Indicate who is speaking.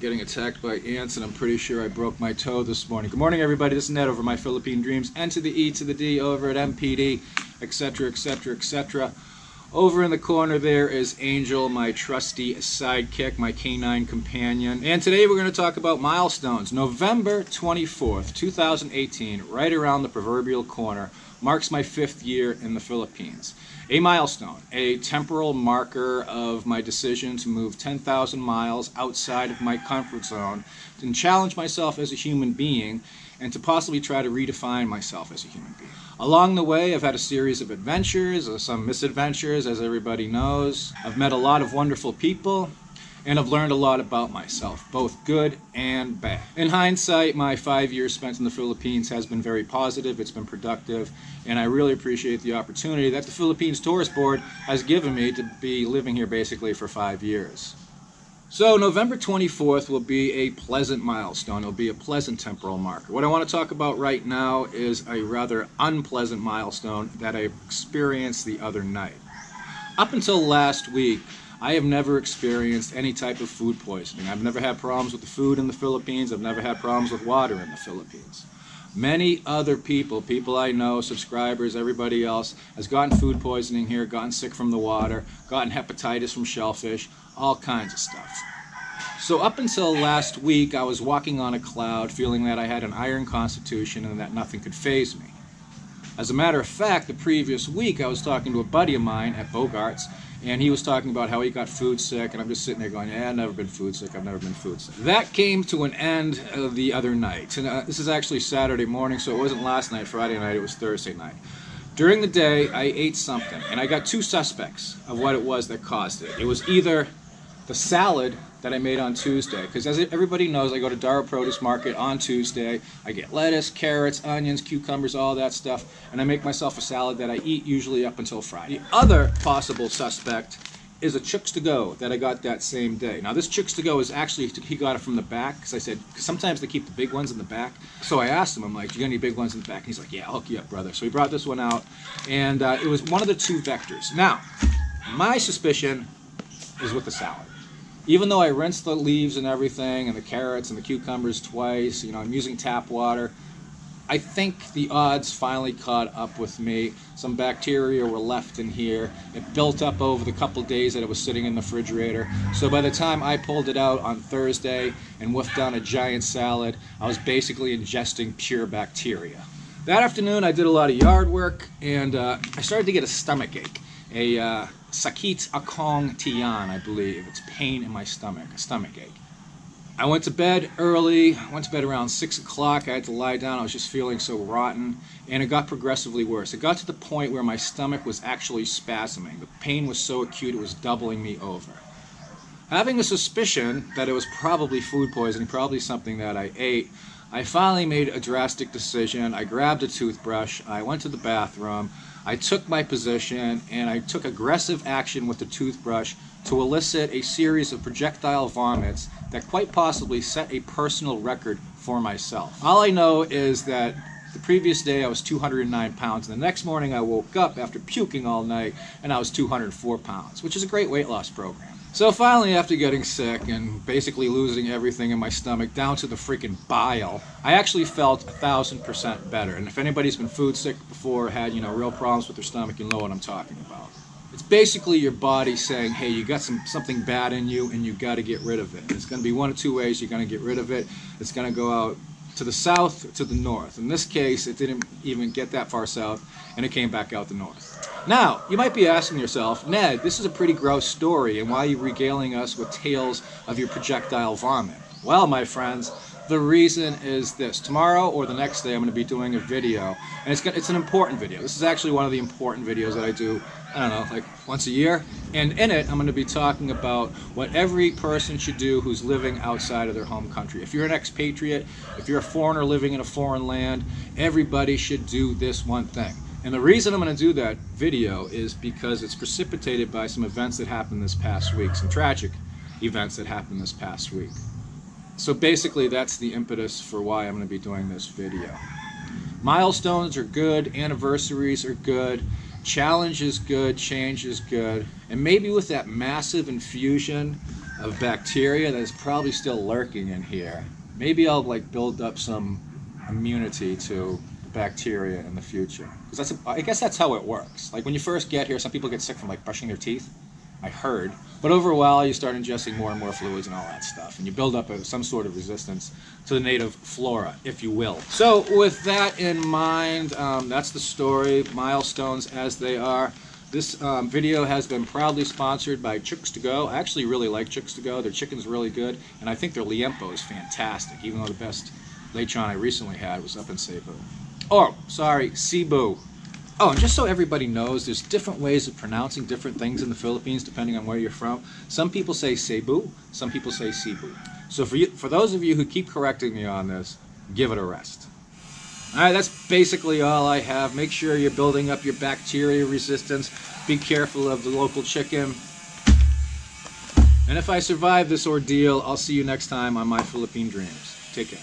Speaker 1: getting attacked by ants, and I'm pretty sure I broke my toe this morning. Good morning, everybody. This is Ned over my Philippine Dreams, N to the E to the D over at MPD, etc., etc., etc. Over in the corner there is Angel, my trusty sidekick, my canine companion. And today we're going to talk about milestones. November 24th, 2018, right around the proverbial corner, marks my 5th year in the Philippines. A milestone, a temporal marker of my decision to move 10,000 miles outside of my comfort zone and challenge myself as a human being and to possibly try to redefine myself as a human being. Along the way, I've had a series of adventures, some misadventures, as everybody knows. I've met a lot of wonderful people, and I've learned a lot about myself, both good and bad. In hindsight, my 5 years spent in the Philippines has been very positive, it's been productive, and I really appreciate the opportunity that the Philippines Tourist Board has given me to be living here basically for 5 years. So November 24th will be a pleasant milestone. It'll be a pleasant temporal marker. What I want to talk about right now is a rather unpleasant milestone that I experienced the other night. Up until last week, I have never experienced any type of food poisoning. I've never had problems with the food in the Philippines. I've never had problems with water in the Philippines. Many other people I know, subscribers, everybody else, has gotten food poisoning here, gotten sick from the water, gotten hepatitis from shellfish, all kinds of stuff. So up until last week, I was walking on a cloud, feeling that I had an iron constitution and that nothing could faze me. As a matter of fact, the previous week, I was talking to a buddy of mine at Bogart's, and he was talking about how he got food sick, and I'm just sitting there going, yeah, I've never been food sick, I've never been food sick. That came to an end the other night, and this is actually Saturday morning, so it wasn't last night, Friday night, it was Thursday night. During the day, I ate something, and I got two suspects of what it was that caused it. It was either the salad that I made on Tuesday, because as everybody knows, I go to Dara Produce Market on Tuesday. I get lettuce, carrots, onions, cucumbers, all that stuff, and I make myself a salad that I eat usually up until Friday. The other possible suspect is a Chooks to Go that I got that same day. Now this Chooks to Go is actually, he got it from the back, because I said, cause sometimes they keep the big ones in the back. So I asked him, I'm like, do you got any big ones in the back? And he's like, yeah, I'll hook you up, brother. So he brought this one out, and it was one of the two vectors. Now, my suspicion is with the salad. Even though I rinsed the leaves and everything, and the carrots and the cucumbers twice, I'm using tap water, I think the odds finally caught up with me. Some bacteria were left in here. It built up over the couple days that it was sitting in the refrigerator. So by the time I pulled it out on Thursday and whiffed down a giant salad, I was basically ingesting pure bacteria. That afternoon I did a lot of yard work, and I started to get a stomach ache. A sakit akong tiyan, I believe. It's pain in my stomach, a stomach ache. I went to bed early. I went to bed around 6 o'clock. I had to lie down. I was just feeling so rotten, and it got progressively worse. It got to the point where my stomach was actually spasming. The pain was so acute it was doubling me over. Having a suspicion that it was probably food poisoning, probably something that I ate, I finally made a drastic decision. I grabbed a toothbrush. I went to the bathroom. I took my position, and I took aggressive action with the toothbrush to elicit a series of projectile vomits that quite possibly set a personal record for myself. All I know is that the previous day I was 209 pounds, and the next morning I woke up after puking all night, and I was 204 pounds, which is a great weight loss program. So finally, after getting sick and basically losing everything in my stomach down to the freaking bile, I actually felt 1,000% better. And if anybody's been food sick before, had real problems with their stomach, you'll know what I'm talking about. It's basically your body saying, hey, you got something bad in you and you got to get rid of it. It's going to be one of two ways you're going to get rid of it. It's going to go out to the south or to the north. In this case, it didn't even get that far south, and it came back out the north. Now, you might be asking yourself, Ned, this is a pretty gross story, and why are you regaling us with tales of your projectile vomit? Well, my friends, the reason is this. Tomorrow or the next day, I'm going to be doing a video, and it's an important video. This is actually one of the important videos that I do, I don't know, like once a year. And in it, I'm going to be talking about what every person should do who's living outside of their home country. If you're an expatriate, if you're a foreigner living in a foreign land, everybody should do this one thing. And the reason I'm going to do that video is because it's precipitated by some events that happened this past week, some tragic events that happened this past week. So basically, that's the impetus for why I'm going to be doing this video. Milestones are good, anniversaries are good, challenge is good, change is good, and maybe with that massive infusion of bacteria that is probably still lurking in here. Maybe I'll like build up some immunity to bacteria in the future, because I guess that's how it works. Like when you first get here, some people get sick from like brushing their teeth, I heard, but over a while you start ingesting more and more fluids and all that stuff, and you build up some sort of resistance to the native flora, if you will. So with that in mind, that's the story, milestones as they are. This video has been proudly sponsored by Chooks To Go. I actually really like Chooks To Go. Their chicken's really good, and I think their liempo is fantastic, even though the best lechon I recently had was up in Cebu. Oh, sorry, Cebu. Oh, and just so everybody knows, there's different ways of pronouncing different things in the Philippines depending on where you're from. Some people say Cebu, some people say Cebu. So for those of you who keep correcting me on this, give it a rest. Alright, that's basically all I have. Make sure you're building up your bacteria resistance. Be careful of the local chicken. And if I survive this ordeal, I'll see you next time on My Philippine Dreams. Take care.